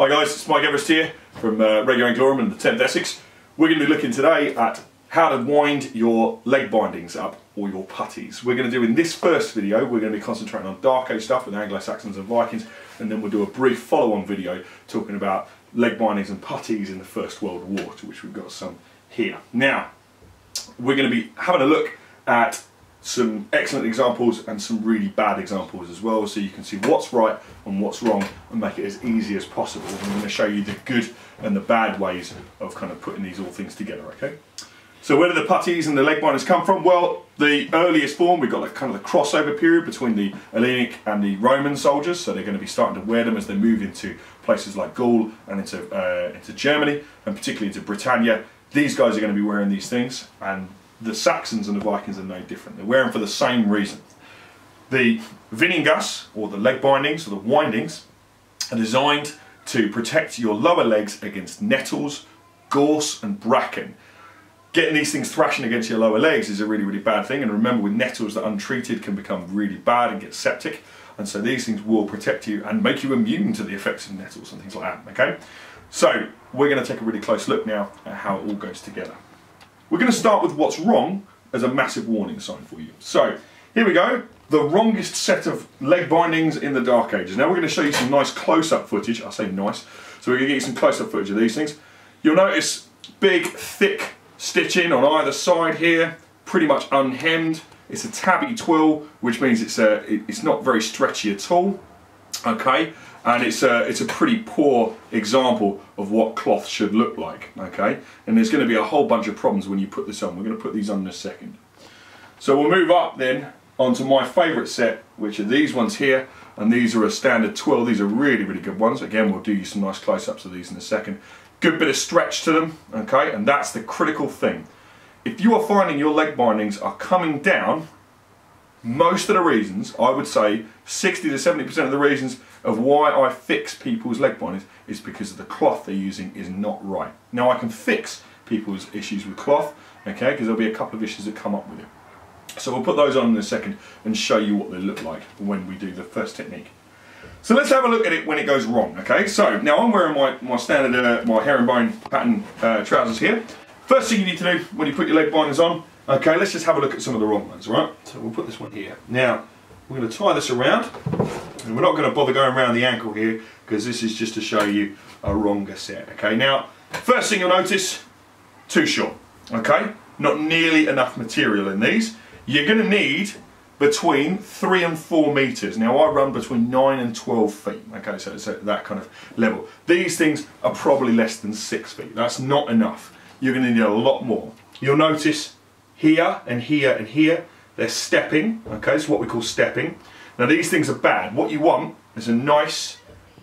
Hi guys, it's Mike Everest here from Radio Anglorum and the 10th Essex. We're going to be looking today at how to wind your leg bindings up, or your puttees. We're going to do, in this first video, we're going to be concentrating on Dark Age stuff with Anglo-Saxons and Vikings, and then we'll do a brief follow-on video talking about leg bindings and puttees in the First World War, to which we've got some here. Now, we're going to be having a look at some excellent examples and some really bad examples as well, so you can see what's right and what's wrong and make it as easy as possible. And I'm going to show you the good and the bad ways of kind of putting these all things together, okay? So where do the puttees and the leg bindings come from? Well, the earliest form, we've got like kind of the crossover period between the Hellenic and the Roman soldiers, so they're going to be starting to wear them as they move into places like Gaul and into Germany, and particularly into Britannia. These guys are going to be wearing these things, and the Saxons and the Vikings are no different. They're wearing for the same reason. The Winningas, or the leg bindings, or the windings, are designed to protect your lower legs against nettles, gorse and bracken. Getting these things thrashing against your lower legs is a really, really bad thing, and remember, with nettles that untreated can become really bad and get septic, and so these things will protect you and make you immune to the effects of nettles and things like that, okay? So we're going to take a really close look now at how it all goes together. We're going to start with what's wrong as a massive warning sign for you. So here we go, the wrongest set of leg bindings in the Dark Ages. Now we're going to show you some nice close-up footage. I say nice, so we're going to get you some close-up footage of these things. You'll notice big, thick stitching on either side here, pretty much unhemmed. It's a tabby twill, which means it's not very stretchy at all. Okay, and it's a pretty poor example of what cloth should look like. Okay, and there's going to be a whole bunch of problems when you put this on. We're going to put these on in a second. So we'll move up then onto my favourite set, which are these ones here, and these are a standard twill. These are really, really good ones. Again, we'll do you some nice close-ups of these in a second. Good bit of stretch to them, okay, and that's the critical thing. If you are finding your leg bindings are coming down, most of the reasons, I would say 60 to 70% of the reasons of why I fix people's leg bindings is because the cloth they're using is not right. Now I can fix people's issues with cloth, okay, because there'll be a couple of issues that come up with it. So we'll put those on in a second and show you what they look like when we do the first technique. So let's have a look at it when it goes wrong, okay? So now I'm wearing my standard, my herringbone pattern trousers here. First thing you need to do when you put your leg bindings on, okay, let's just have a look at some of the wrong ones, right? So we'll put this one here. Now, we're going to tie this around, and we're not going to bother going around the ankle here, because this is just to show you a wronger set, okay? Now, first thing you'll notice, too short, okay? Not nearly enough material in these. You're going to need between 3 and 4 metres. Now I run between 9 and 12 feet, okay, so it's at that kind of level. These things are probably less than 6 feet. That's not enough. You're going to need a lot more. You'll notice here and here and here, they're stepping, okay, it's what we call stepping. Now these things are bad. What you want is a nice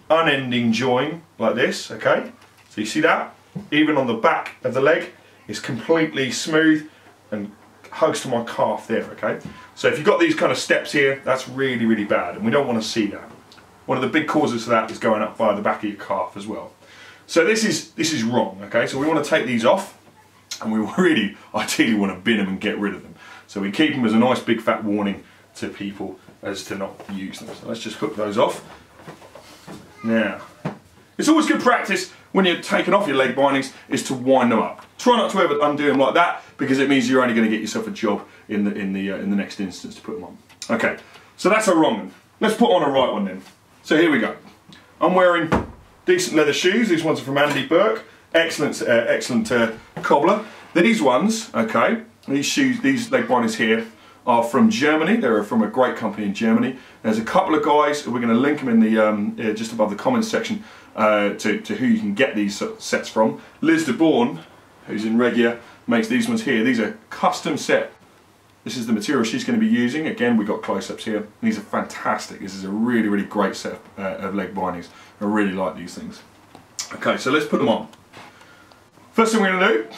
unending join like this, okay? So you see that? Even on the back of the leg, it's completely smooth and hugs to my calf there, okay? So if you've got these kind of steps here, that's really, really bad, and we don't want to see that. One of the big causes for that is going up by the back of your calf as well. So this is wrong, okay? So we want to take these off, and we really, ideally, want to bin them and get rid of them. So we keep them as a nice big fat warning to people as to not use them. So let's just hook those off. Now, it's always good practice when you're taking off your leg bindings is to wind them up. Try not to ever undo them like that, because it means you're only going to get yourself a job in the next instance to put them on. Okay, so that's a wrong one. Let's put on a right one then. So here we go. I'm wearing decent leather shoes. These ones are from Andy Burke. Excellent, excellent cobbler. These ones, okay, these shoes, these leg bindings here are from Germany. They're from a great company in Germany. There's a couple of guys, we're going to link them in the just above the comments section to who you can get these sets from. Liz de Bourne, who's in Regia, makes these ones here. These are custom set. This is the material she's going to be using. Again, we've got close-ups here. These are fantastic. This is a really, really great set of leg bindings. I really like these things. Okay, so let's put them on. First thing we're going to do,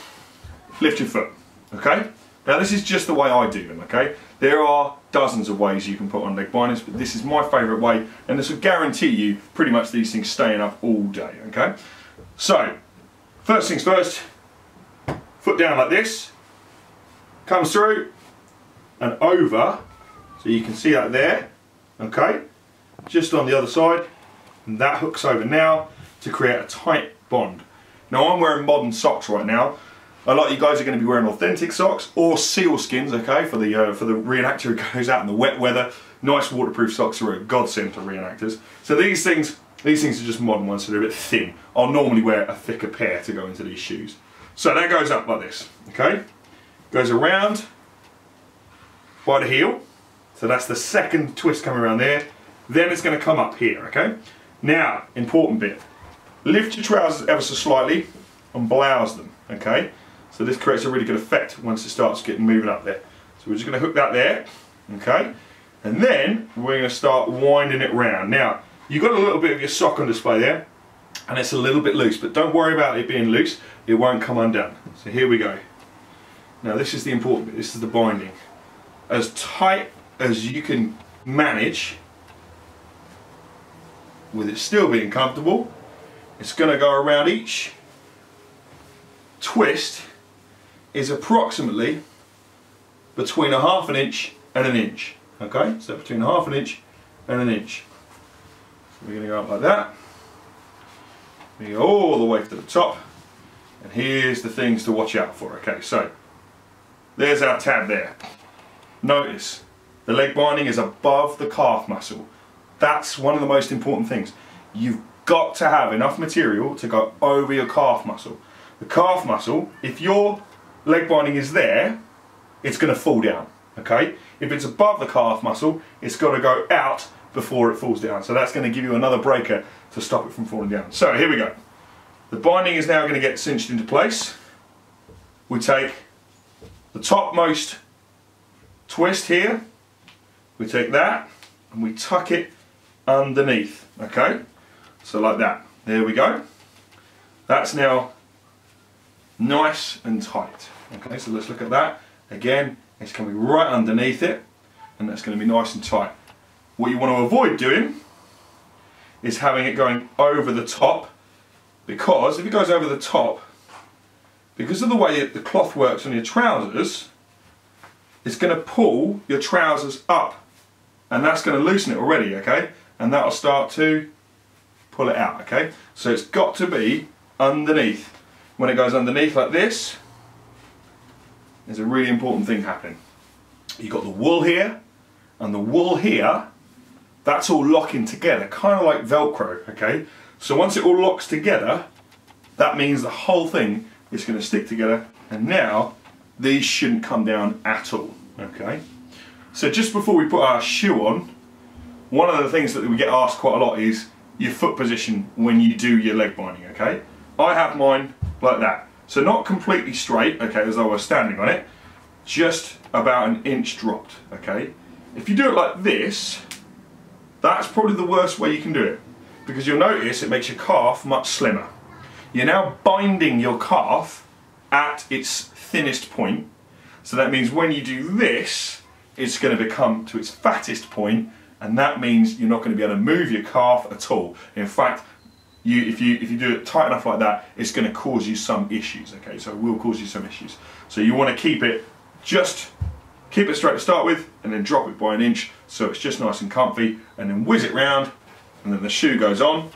lift your foot, okay? Now this is just the way I do them, okay? There are dozens of ways you can put on leg bindings, but this is my favourite way, and this will guarantee you pretty much these things staying up all day, okay? So, first things first, foot down like this, comes through and over, so you can see that there, okay? Just on the other side, and that hooks over. Now, to to create a tight bond. Now I'm wearing modern socks right now. A lot of you guys are going to be wearing authentic socks or seal skins, okay, for the reenactor who goes out in the wet weather. Nice waterproof socks are a godsend for reenactors. So these things are just modern ones, so they're a bit thin. I'll normally wear a thicker pair to go into these shoes. So that goes up like this, okay? Goes around by the heel. So that's the second twist coming around there. Then it's going to come up here, okay? Now, important bit. Lift your trousers ever so slightly and blouse them, okay? So this creates a really good effect once it starts getting moving up there. So we're just going to hook that there, okay? And then we're going to start winding it round. Now, you've got a little bit of your sock on display there, and it's a little bit loose, but don't worry about it being loose, it won't come undone. So here we go. Now this is the important bit, this is the binding. As tight as you can manage, with it still being comfortable, it's going to go around each twist is approximately between a half an inch and an inch. Okay, so between a half an inch and an inch. So we're going to go up like that. We go all the way to the top, and here's the things to watch out for. Okay, so there's our tab there. Notice the leg binding is above the calf muscle. That's one of the most important things. You've got to have enough material to go over your calf muscle. The calf muscle, if your leg binding is there, it's going to fall down. Okay? If it's above the calf muscle, it's got to go out before it falls down. So that's going to give you another breaker to stop it from falling down. So here we go. The binding is now going to get cinched into place. We take the topmost twist here, we take that and we tuck it underneath. Okay? So like that. There we go. That's now nice and tight. Okay, so let's look at that. Again, it's going to be right underneath it, and that's going to be nice and tight. What you want to avoid doing is having it going over the top, because if it goes over the top, because of the way the cloth works on your trousers, it's going to pull your trousers up, and that's going to loosen it already, okay? And that'll start to pull it out, okay? So it's got to be underneath. When it goes underneath like this, there's a really important thing happening. You've got the wool here, and the wool here, that's all locking together, kind of like Velcro, okay? So once it all locks together, that means the whole thing is going to stick together, and now these shouldn't come down at all, okay? So just before we put our shoe on, one of the things that we get asked quite a lot is your foot position when you do your leg binding, okay? I have mine like that. So not completely straight, okay, as though I was standing on it, just about an inch dropped, okay? If you do it like this, that's probably the worst way you can do it, because you'll notice it makes your calf much slimmer. You're now binding your calf at its thinnest point, so that means when you do this, it's going to become to its fattest point, and that means you're not going to be able to move your calf at all. In fact, if you do it tight enough like that, it's going to cause you some issues, okay? So it will cause you some issues. So you want to keep it straight to start with, and then drop it by an inch so it's just nice and comfy, and then whiz it round, and then the shoe goes on,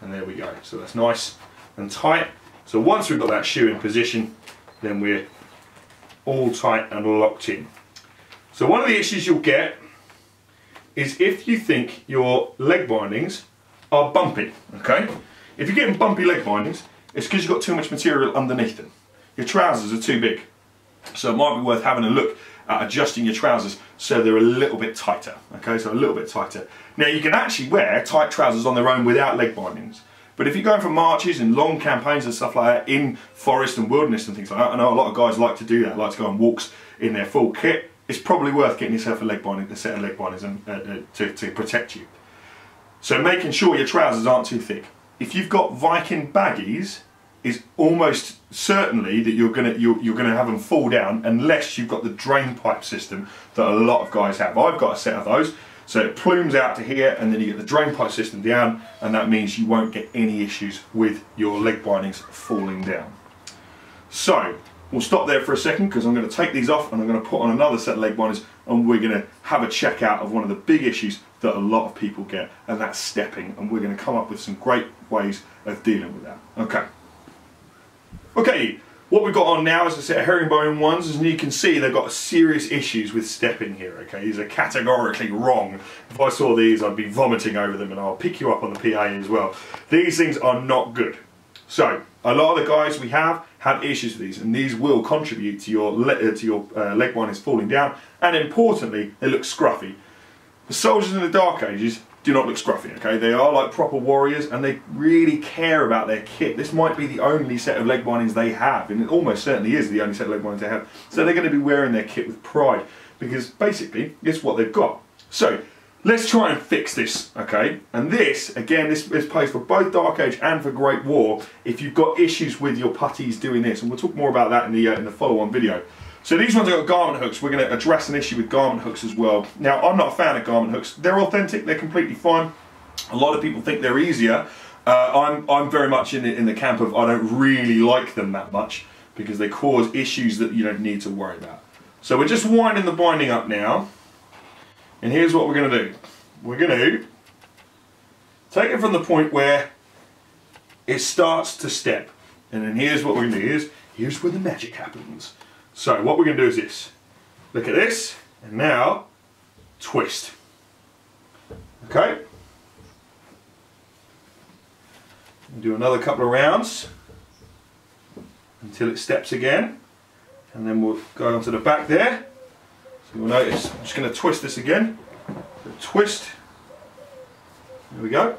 and there we go. So that's nice and tight. So once we've got that shoe in position, then we're all tight and locked in. So one of the issues you'll get is if you think your leg bindings are bumpy, okay? If you're getting bumpy leg bindings, it's because you've got too much material underneath them. Your trousers are too big. So it might be worth having a look at adjusting your trousers so they're a little bit tighter, okay? So a little bit tighter. Now you can actually wear tight trousers on their own without leg bindings. But if you're going for marches and long campaigns and stuff like that in forest and wilderness and things like that, I know a lot of guys like to do that, like to go on walks in their full kit. It's probably worth getting yourself a set of leg bindings to protect you. So making sure your trousers aren't too thick. If you've got Viking baggies, it's almost certainly that you're gonna have them fall down unless you've got the drain pipe system that a lot of guys have. I've got a set of those. So it plumes out to here, and then you get the drain pipe system down, and that means you won't get any issues with your leg bindings falling down. So We'll stop there for a second because I'm going to take these off and I'm going to put on another set of leg binders, and we're going to have a check out of one of the big issues that a lot of people get, and that's stepping, and we're going to come up with some great ways of dealing with that. Okay, what we've got on now is a set of herringbone ones, and you can see they've got serious issues with stepping here. Okay, these are categorically wrong. If I saw these, I'd be vomiting over them, and I'll pick you up on the PA as well. These things are not good. So a lot of the guys we have issues with these, and these will contribute to your leg bindings falling down, and importantly, they look scruffy. The soldiers in the Dark Ages do not look scruffy, okay? They are like proper warriors, and they really care about their kit. This might be the only set of leg bindings they have, and it almost certainly is the only set of leg bindings they have. So they're going to be wearing their kit with pride, because basically it's what they've got. So let's try and fix this, okay? And this, again, this plays for both Dark Age and for Great War if you've got issues with your putties doing this, and we'll talk more about that in the follow-on video. So these ones have got garment hooks. We're going to address an issue with garment hooks as well. Now, I'm not a fan of garment hooks. They're authentic, they're completely fine. A lot of people think they're easier. I'm very much in the camp of I don't really like them that much because they cause issues that you don't need to worry about. So we're just winding the binding up now. And here's what we're going to do. We're going to take it from the point where it starts to step. And then here's what we're going to do. Here's where the magic happens. So what we're going to do is this. Look at this. And now, twist. Okay. Do another couple of rounds until it steps again. And then we'll go onto the back there. You'll notice, I'm just going to twist this again. Twist. There we go.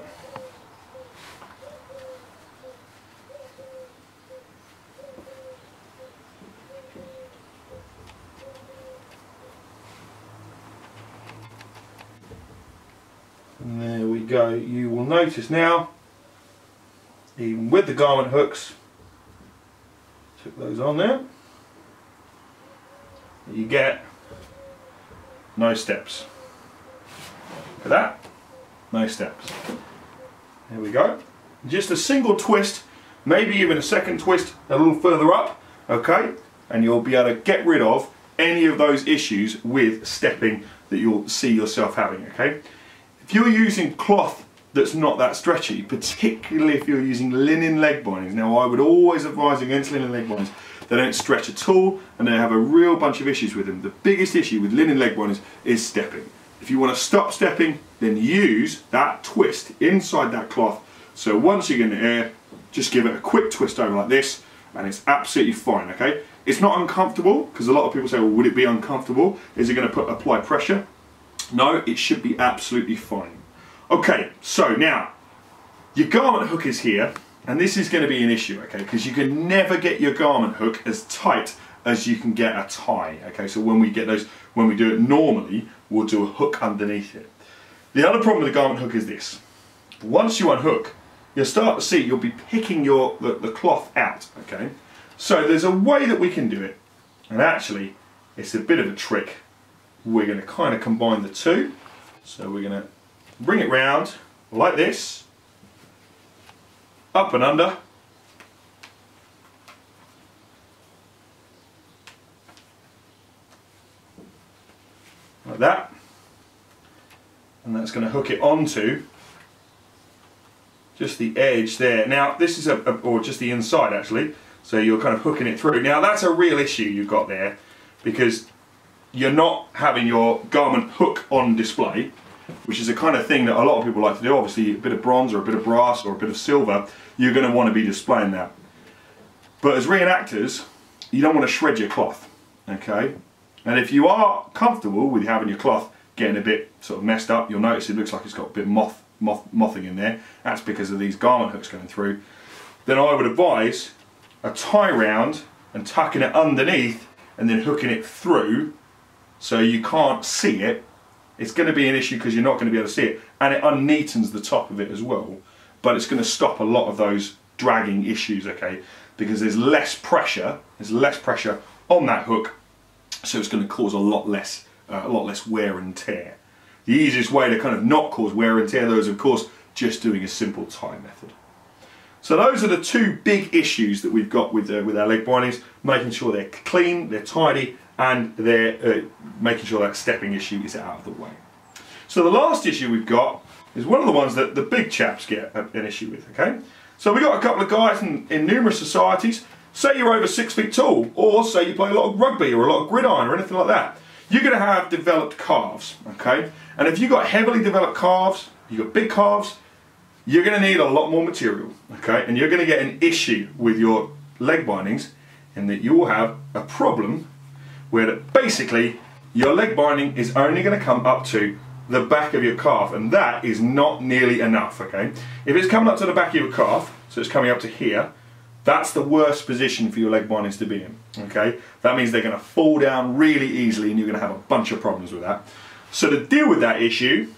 And there we go. You will notice now, even with the garment hooks, took those on there, you get no steps. Look at that, no steps. There we go. Just a single twist, maybe even a second twist a little further up, okay, and you'll be able to get rid of any of those issues with stepping that you'll see yourself having, okay. If you're using cloth that's not that stretchy, particularly if you're using linen leg bindings, now I would always advise against linen leg bindings. They don't stretch at all, and they have a real bunch of issues with them. The biggest issue with linen leg bindings is stepping. If you want to stop stepping, then use that twist inside that cloth. So once you get in the air, just give it a quick twist over like this, and it's absolutely fine, okay? It's not uncomfortable, because a lot of people say, well, would it be uncomfortable? Is it going to apply pressure? No, it should be absolutely fine. Okay, so now, your garment hook is here, and this is going to be an issue, okay, because you can never get your garment hook as tight as you can get a tie, okay, so when we get those, when we do it normally, we'll do a hook underneath it. The other problem with the garment hook is this. Once you unhook, you'll start to see, you'll be picking the cloth out, okay. So there's a way that we can do it, and actually, it's a bit of a trick. We're going to kind of combine the two, so we're going to bring it round like this, up and under, like that, and that's going to hook it onto just the edge there. Now this is or just the inside actually, so you're kind of hooking it through. Now that's a real issue you've got there, because you're not having your garment hook on display, which is a kind of thing that a lot of people like to do. Obviously a bit of bronze or a bit of brass or a bit of silver, you're going to want to be displaying that. But as reenactors, you don't want to shred your cloth, okay? And if you are comfortable with having your cloth getting a bit sort of messed up, you'll notice it looks like it's got a bit mothing in there. That's because of these garment hooks going through. Then I would advise a tie round and tucking it underneath and then hooking it through so you can't see it. It's going to be an issue because you're not going to be able to see it, and it unneatens the top of it as well, but it's going to stop a lot of those dragging issues, okay, because there's less pressure on that hook, so it's going to cause a lot less wear and tear. The easiest way to kind of not cause wear and tear though is of course just doing a simple tie method. So those are the two big issues that we've got with our leg bindings, making sure they're clean, they're tidy, and they're making sure that stepping issue is out of the way. So the last issue we've got is one of the ones that the big chaps get an issue with, okay? So we've got a couple of guys in numerous societies. Say you're over 6 feet tall, or say you play a lot of rugby or a lot of gridiron or anything like that. You're going to have developed calves, okay? And if you've got heavily developed calves, you've got big calves, you're going to need a lot more material, okay? And you're going to get an issue with your leg bindings in that you will have a problem where basically your leg binding is only going to come up to the back of your calf, and that is not nearly enough, okay? If it's coming up to the back of your calf, so it's coming up to here, that's the worst position for your leg bindings to be in, okay? That means they're going to fall down really easily and you're going to have a bunch of problems with that. So to deal with that issue,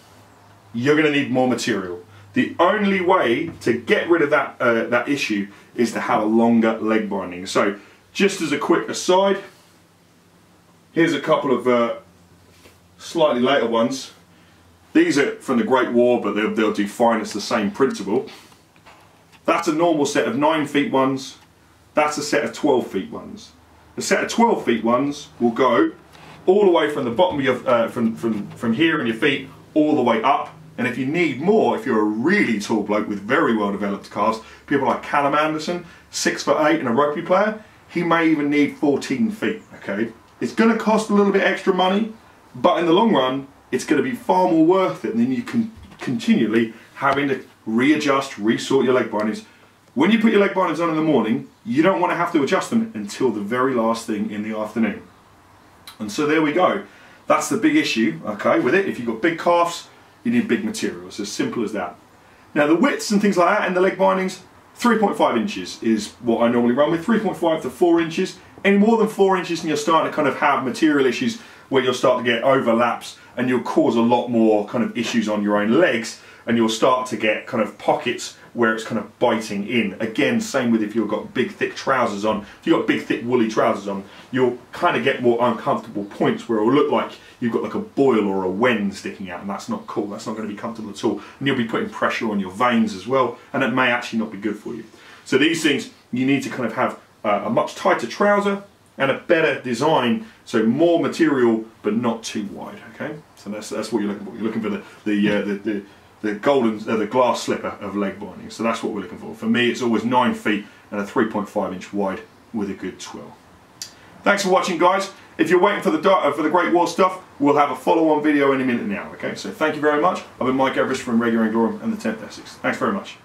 you're going to need more material. The only way to get rid of that issue is to have a longer leg binding. So just as a quick aside, here's a couple of slightly later ones. These are from the Great War, but they'll do fine. It's the same principle. That's a normal set of 9 feet ones. That's a set of 12 feet ones. The set of 12 feet ones will go all the way from the bottom of your, from here in your feet, all the way up. And if you need more, if you're a really tall bloke with very well developed calves, people like Callum Anderson, 6'8" and a rugby player, he may even need 14 feet, okay? It's going to cost a little bit extra money, but in the long run, it's going to be far more worth it than you can continually having to readjust, resort your leg bindings. When you put your leg bindings on in the morning, you don't want to have to adjust them until the very last thing in the afternoon. And so there we go. That's the big issue, okay, with it. If you've got big calves, you need big materials, as simple as that. Now the widths and things like that in the leg bindings, 3.5 inches is what I normally run with, 3.5 to 4 inches. Any more than 4 inches and you're starting to kind of have material issues where you'll start to get overlaps and you'll cause a lot more kind of issues on your own legs, and you'll start to get kind of pockets where it's kind of biting in. Again, same with if you've got big thick trousers on. If you've got big thick woolly trousers on, you'll kind of get more uncomfortable points where it will look like you've got like a boil or a wen sticking out, and that's not cool. That's not going to be comfortable at all. And you'll be putting pressure on your veins as well, and it may actually not be good for you. So these things, you need to kind of have a much tighter trouser and a better design, so more material but not too wide, okay? So that's what you're looking for. You're looking for the glass slipper of leg binding. So that's what we're looking for. For me, it's always 9 feet and a 3.5 inch wide with a good twirl. Thanks for watching, guys. If you're waiting for the Great War stuff, we'll have a follow-on video any minute now, okay? So thank you very much. I've been Mike Everest from Regular and Glorum and the 10th Essex. Thanks very much.